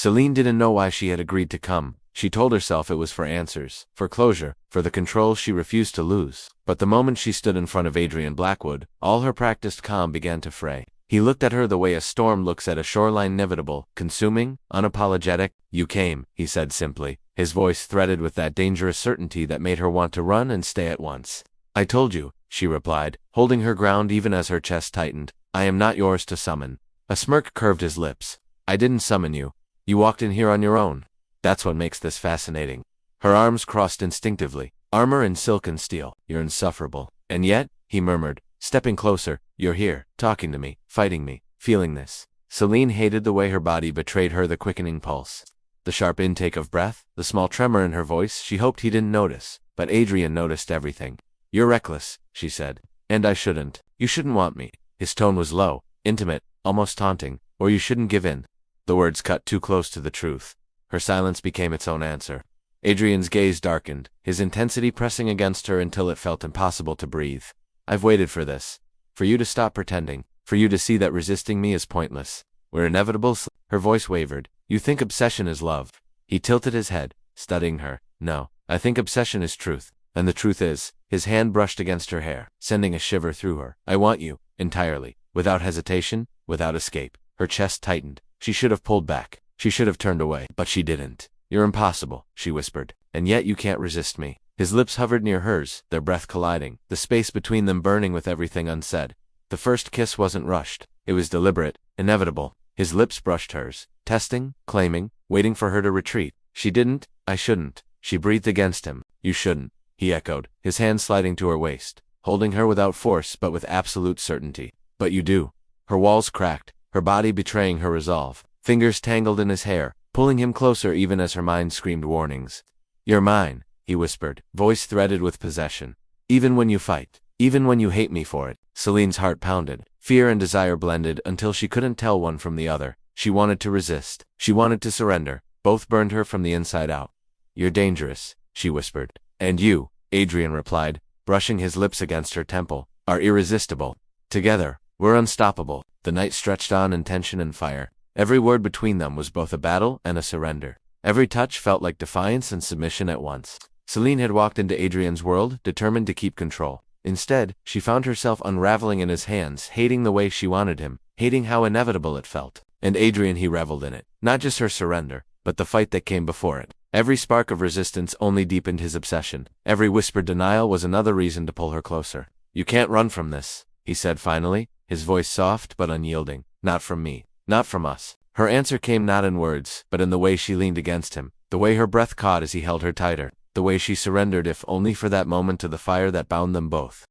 Selene didn't know why she had agreed to come. She told herself it was for answers, for closure, for the control she refused to lose. But the moment she stood in front of Adrian Blackwood, all her practiced calm began to fray. He looked at her the way a storm looks at a shoreline, inevitable, consuming, unapologetic. "You came," he said simply, his voice threaded with that dangerous certainty that made her want to run and stay at once. "I told you," she replied, holding her ground even as her chest tightened. "I am not yours to summon." A smirk curved his lips. "I didn't summon you. You walked in here on your own. That's what makes this fascinating." Her arms crossed instinctively. "Armor and silk and steel. You're insufferable. And yet," he murmured, stepping closer, "you're here, talking to me, fighting me, feeling this." Selene hated the way her body betrayed her, the quickening pulse, the sharp intake of breath, the small tremor in her voice. She hoped he didn't notice, but Adrian noticed everything. "You're reckless," she said. "And I shouldn't. You shouldn't want me." His tone was low, intimate, almost taunting. "Or you shouldn't give in." The words cut too close to the truth. Her silence became its own answer. Adrian's gaze darkened, his intensity pressing against her until it felt impossible to breathe. "I've waited for this. For you to stop pretending. For you to see that resisting me is pointless. We're inevitable." Her voice wavered. "You think obsession is love." He tilted his head, studying her. "No, I think obsession is truth. And the truth is," his hand brushed against her hair, sending a shiver through her. "I want you, entirely, without hesitation, without escape." Her chest tightened. She should have pulled back. She should have turned away, but she didn't. "You're impossible," she whispered. "And yet you can't resist me." His lips hovered near hers, their breath colliding, the space between them burning with everything unsaid. The first kiss wasn't rushed. It was deliberate, inevitable. His lips brushed hers, testing, claiming, waiting for her to retreat. She didn't. "I shouldn't." She breathed against him. "You shouldn't," he echoed, his hand sliding to her waist, holding her without force but with absolute certainty. "But you do." Her walls cracked, her body betraying her resolve. Fingers tangled in his hair, pulling him closer even as her mind screamed warnings. "You're mine," he whispered, voice threaded with possession. "Even when you fight. Even when you hate me for it." Selene's heart pounded. Fear and desire blended until she couldn't tell one from the other. She wanted to resist. She wanted to surrender. Both burned her from the inside out. "You're dangerous," she whispered. "And you," Adrian replied, brushing his lips against her temple, "are irresistible. Together, we're unstoppable." The night stretched on in tension and fire. Every word between them was both a battle and a surrender. Every touch felt like defiance and submission at once. Selene had walked into Adrian's world, determined to keep control. Instead, she found herself unraveling in his hands, hating the way she wanted him, hating how inevitable it felt. And Adrian, he reveled in it. Not just her surrender, but the fight that came before it. Every spark of resistance only deepened his obsession. Every whispered denial was another reason to pull her closer. "You can't run from this," he said finally, his voice soft but unyielding. "Not from me. Not from us." Her answer came not in words, but in the way she leaned against him, the way her breath caught as he held her tighter, the way she surrendered if only for that moment to the fire that bound them both.